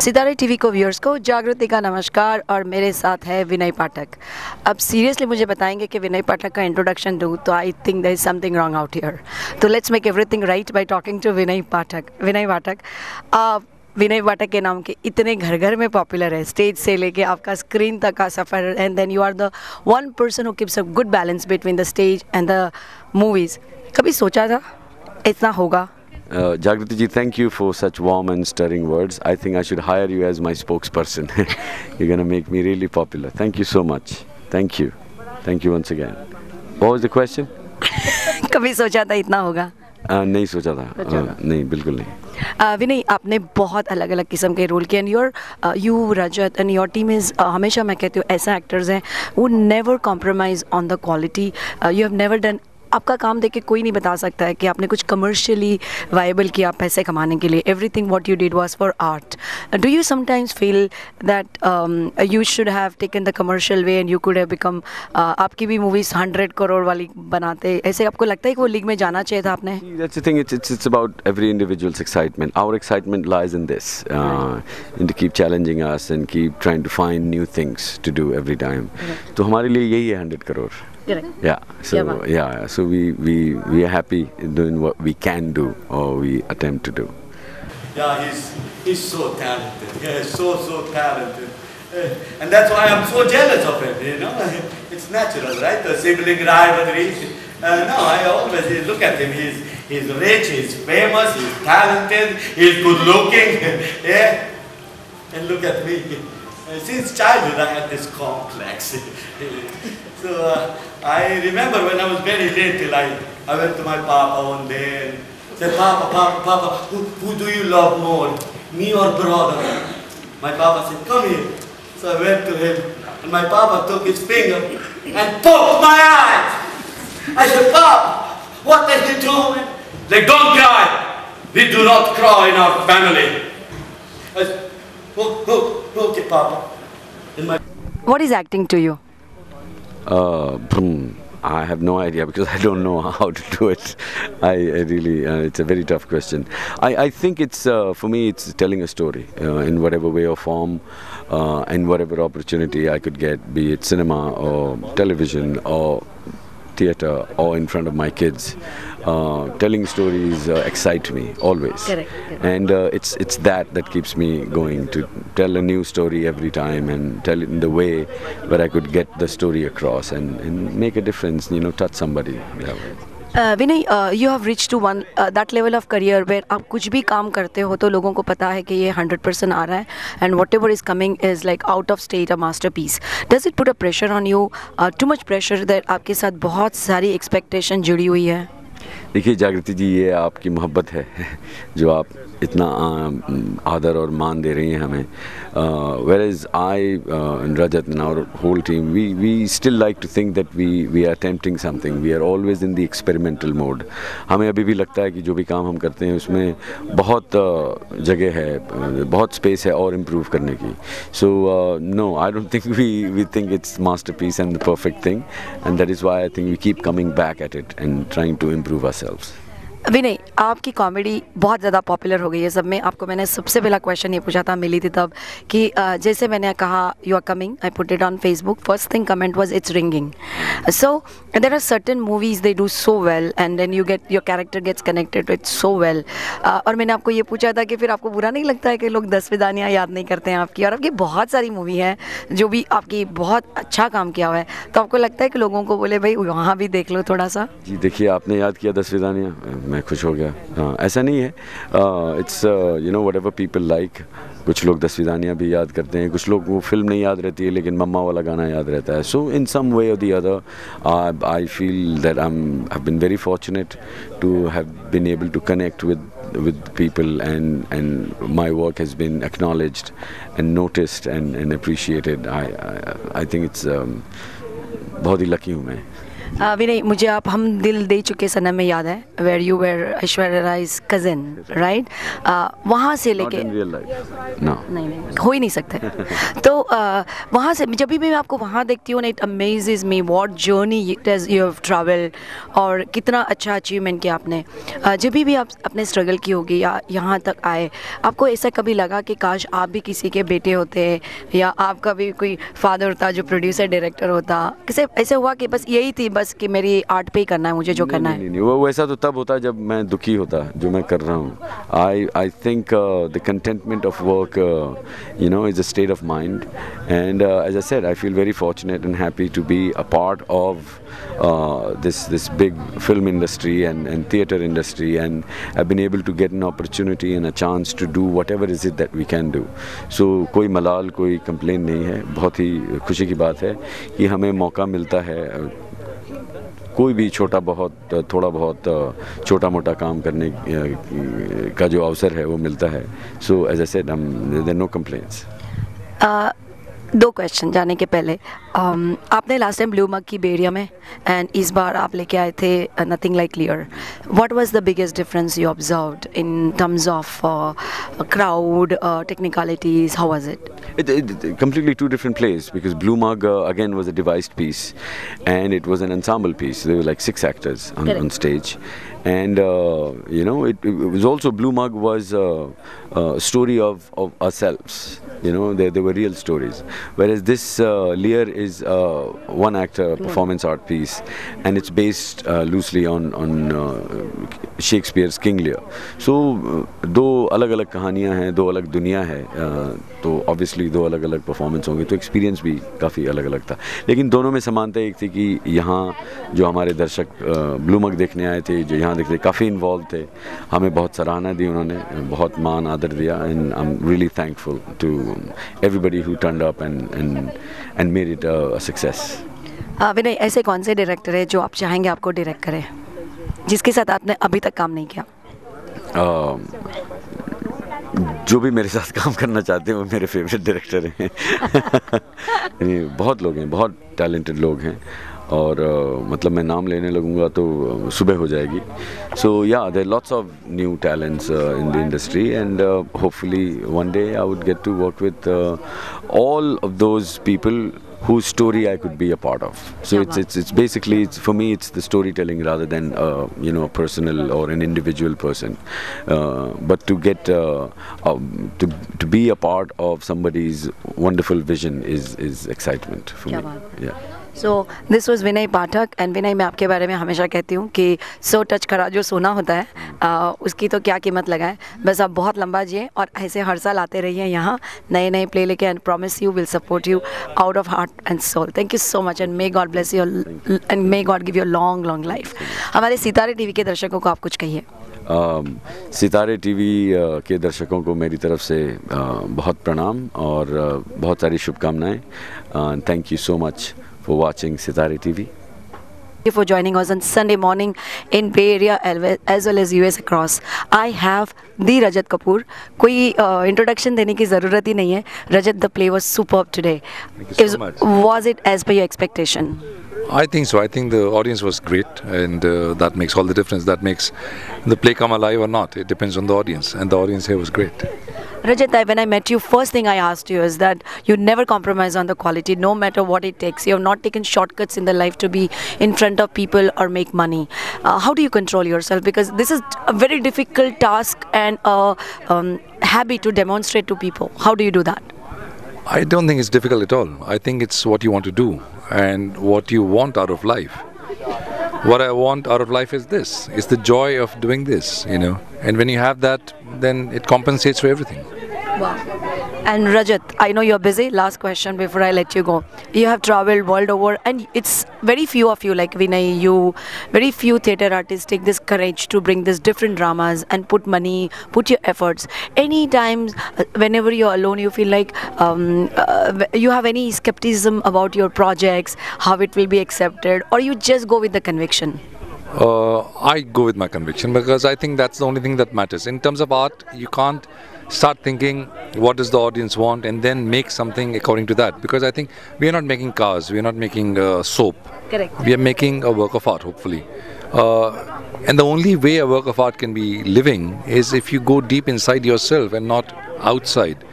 सितारे टीवी को व्यूअर्स को जागृति का नमस्कार और मेरे साथ है विनय पाठक। अब सीरियसली मुझे बताएंगे कि विनय पाठक का इंट्रोडक्शन दूँ तो I think there is something wrong out here. तो let's make everything right by talking to Vinay Pathak. Vinay Pathak के नाम के इतने घर घर में पॉपुलर है, स्टेज से लेके आपका स्क्रीन तक का सफ़र, and then you are the one person who keeps a good balance between the stage and the movies. कभी सोचा था इतना होगा? Jagriti ji, thank you for such warm and stirring words. I think I should hire you as my spokesperson. You're going to make me really popular. Thank you so much. Thank you. Thank you once again. What was the question? कभी सोचा था इतना होगा? नहीं सोचा था। नहीं, बिल्कुल नहीं। विनय, आपने बहुत अलग अलग किस्म के रोल किए and you Rajat and your team is, हमेशा मैं कहती हूँ ऐसा एक्टर्स हैं वो never compromise on the quality. You have never done, आपका काम देख के कोई नहीं बता सकता है कि आपने कुछ कमर्शियली वायबल किया पैसे कमाने के लिए। Everything what you did was for art. Do you sometimes feel that you should have taken the commercial way and you could have become, आपकी भी मूवीज 100 करोड़ वाली बनाते, ऐसे आपको लगता है कि वो लीग में जाना चाहिए था आपने? That's the thing. It's about every individual's excitement. Our excitement lies in this, in to keep challenging us and keep trying to find new things to do every time. तो हमारे लिए यही है 100 crore. So we are happy doing what we can do or we attempt to do. Yeah, he's so talented. Yeah, so talented. And that's why I'm so jealous of him, you know. It's natural, right? The sibling rivalry. No, I always look at him. He's rich, he's famous, he's talented, he's good looking. Yeah. And look at me. Since childhood I had this complex. So I remember when I was very little, I went to my papa one day and said, Papa, who do you love more, me or brother? My papa said, come here. So I went to him and my papa took his finger and poked my eye. I said, Papa, what are you doing? Like, don't cry. We do not cry in our family. I said, okay, Papa. What is acting to you? I have no idea because I don't know how to do it. I really, it's a very tough question. I think it's, for me, it's telling a story in whatever way or form, and whatever opportunity I could get, be it cinema or television or theatre or in front of my kids. Telling stories excite me always. Correct. And it's that keeps me going, to tell a new story every time and tell it in the way where I could get the story across and make a difference, you know, touch somebody. Vinay, you have reach to one that level of career where आप कुछ भी काम करते हो तो लोगों को पता है कि ये 100% आ रहा है and whatever is coming is like out of state a masterpiece. Does it put a pressure on you, too much pressure that आपके साथ बहुत सारी एक्सपेक्टेशन जुड़ी हुई है? देखिए जागृति जी, ये आपकी मोहब्बत है जो आप इतना आदर और मान दे रही हैं हमें। Whereas I and Rajat and our whole team, we still like to think that we are attempting something. We are always in the experimental mode. हमें अभी भी लगता है कि जो भी काम हम करते हैं उसमें बहुत जगह है, बहुत स्पेस है और इम्प्रूव करने की। So no, I don't think we think it's masterpiece and the perfect thing, and that is why I think we keep coming back at it and trying to improve ourselves. विनय, आपकी comedy बहुत ज़्यादा popular हो गई है सब में। आपको मैंने सबसे पहला क्वेश्चन ये पूछा था, मिली थी तब, कि जैसे मैंने कहा you are coming, I put it on Facebook, first thing comment was it's ringing. So there are certain movies they do so well and then you get your character gets connected to it so well. और मैंने आपको ये पूछा था कि फिर आपको बुरा नहीं लगता है कि लोग 10 विदानियाँ याद नहीं करते हैं आपकी, और आपकी बहुत सारी मूवी हैं जो भी आपकी बहुत अच्छा काम किया हुआ है, तो आपको लगता है कि लोगों को बोले भाई वहाँ भी देख लो थोड़ा सा? जी देखिए, आपने याद किया 10 विदानियाँ, मैं खुश हो गया। ऐसा नहीं है, it's you know whatever people like. कुछ लोग 10 विदानियाँ भी याद करते हैं, कुछ लोग वो फिल्म नहीं याद रहती है लेकिन मम्मा वाला गाना याद रहता है। सो इन some way or the other I feel that I have been very fortunate to have been able to connect with people and my work has been acknowledged and noticed and appreciated. I think it's बहुत ही lucky हूँ मैं। विनय, मुझे आप हम दिल दे चुके सनम में याद है, where you were Aishwarya Rai's cousin, right? वहाँ से Not लेके in real life. No. नहीं हो ही नहीं सकते। तो वहाँ से जब भी मैं आपको वहाँ देखती हूँ ना, it amazes me what journey you have travelled, और कितना अच्छा अचीवमेंट किया आपने। जब भी आप अपने स्ट्रगल की होगी या यहाँ तक आए, आपको ऐसा कभी लगा कि काश आप भी किसी के बेटे होते, या आपका भी कोई फादर होता जो प्रोड्यूसर डायरेक्टर होता? किसे ऐसे हुआ कि बस यही थी, बस कि मेरी आर्ट पे ही करना है, मुझे जो करना है? नहीं, वो वैसा तो तब होता जब मैं दुखी होता जो मैं कर रहा हूँ। I think the containment of work you know is a state of mind, and as I said, I feel very fortunate and happy to be a part of this big film industry and theatre industry, and I've been able to get an opportunity and a chance to do whatever is it that we can do. So कोई मलाल, कोई complain नहीं है। बहुत ही खुशी की बात है कि हमें मौका मिलता है, कोई भी छोटा बहुत थोड़ा बहुत छोटा मोटा काम करने का जो अवसर है वो मिलता है। So as I said, there are no complaints. दो क्वेश्चन जाने के पहले, आपने लास्ट टाइम ब्लू मग की बेरिया में, एंड इस बार आप लेके आए थे nothing like clear. What was the biggest difference you observed in terms of crowd, technicalities? How was it? It completely two different plays, because Blue Mug again was a devised piece, and it was an ensemble piece. There were like 6 actors on stage, and you know, it was also, Blue Mug was a story of ourselves. You know, they were real stories, whereas this Lear is one actor performance art piece, and it's based loosely on Shakespeare's King Lear. So दो अलग अलग कहानियाँ हैं, दो अलग दुनिया है, तो ऑब्वियसली दो अलग अलग परफॉर्मेंस होंगे, तो एक्सपीरियंस भी काफ़ी अलग अलग था। लेकिन दोनों में समानता एक थी कि यहाँ जो हमारे दर्शक ब्लू मग देखने आए थे, जो यहाँ देखते काफ़ी इन्वॉल्व थे, हमें बहुत सराहना दी उन्होंने, बहुत मान आदर दिया, and I am really thankful to everybody who turned up and made it a success. Vinay, ऐसे कौन से डायरेक्टर है जो आप चाहेंगे आपको डायरेक्ट करें, जिसके साथ आपने अभी तक काम नहीं किया? जो भी मेरे साथ काम करना चाहते हैं वो मेरे फेवरेट डायरेक्टर हैं। बहुत लोग हैं, बहुत टैलेंटेड लोग हैं, और मतलब मैं नाम लेने लगूंगा तो सुबह हो जाएगी। So yeah, there lots of new talents in the industry, and hopefully one day I would get to work with all of those people whose story I could be a part of. So it's basically, for me, it's the storytelling rather than you know, a personal or an individual person. But to get to be a part of somebody's wonderful vision is excitement for me. Yeah. So this was Vinay Pathak, and Vinay, मैं आपके बारे में हमेशा कहती हूँ कि सो touch करा जो सोना होता है, उसकी तो क्या कीमत लगाए। बस आप बहुत लंबा जिए और ऐसे हर साल आते रहिए यहाँ नए नए प्ले लेके, and promise you will support you out of heart and soul. Thank you so much, and may God bless you and may God give you long long life. हमारे सितारे टीवी के दर्शकों को आप कुछ कहिए। सितारे टीवी के दर्शकों को मेरी तरफ से बहुत प्रणाम और बहुत सारी शुभकामनाएं। Thank you so much for watching Sitare TV. Thank you for joining us on Sunday morning in Bay Area as well as US across. I have the Rajat Kapoor. कोई introduction देने की ज़रूरत ही नहीं है। Rajat, the play was superb today. Thank you so much. Was it as per your expectation? I think so. I think the audience was great, and that makes all the difference. That makes the play come alive or not. It depends on the audience, and the audience here was great. Rajat, when I met you, first thing I asked you is that you never compromise on the quality, no matter what it takes. You have not taken shortcuts in the life to be in front of people or make money. How do you control yourself? Because this is a very difficult task and a habit to demonstrate to people. How do you do that? I don't think it's difficult at all. I think it's what you want to do and what you want out of life. What I want out of life is this. It's the joy of doing this, you know. And when you have that, then it compensates for everything. Wow. And Rajat, I know you're busy. Last question before I let you go. You have traveled world over, and it's very few of you, like Vinay, you, very few theatre artists take this courage to bring these different dramas and put money, put your efforts. Any times, whenever you're alone, you feel like you have any skepticism about your projects, how it will be accepted, or you just go with the conviction? I go with my conviction because I think that's the only thing that matters. In terms of art, you can't start thinking what does the audience want, and then make something according to that. Because I think we are not making cars, we are not making soap. Correct. We are making a work of art, hopefully. And the only way a work of art can be living is if you go deep inside yourself and not outside.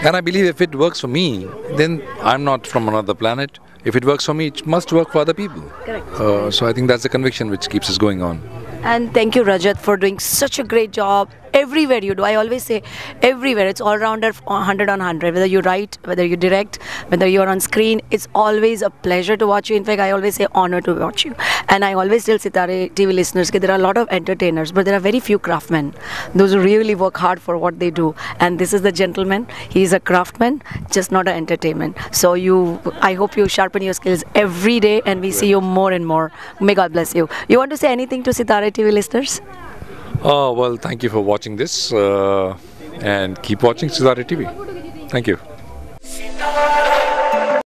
And I believe if it works for me, then I'm not from another planet. If it works for me, it must work for other people. Correct. So I think that's the conviction which keeps us going on. And thank you, Rajat, for doing such a great job everywhere you do. I always say everywhere. It's all-rounder, 100 on 100. Whether you write, whether you direct, whether you're on screen, it's always a pleasure to watch you. In fact, I always say honor to watch you. And I always tell Sitare TV listeners that there are a lot of entertainers, but there are very few craftsmen. Those who really work hard for what they do. And this is the gentleman. He is a craftsman, just not an entertainment. So I hope you sharpen your skills every day, and we see you more and more. May God bless you. You want to say anything to Sitare TV listeners? Oh, well, thank you for watching this and keep watching Sitare TV. Thank you.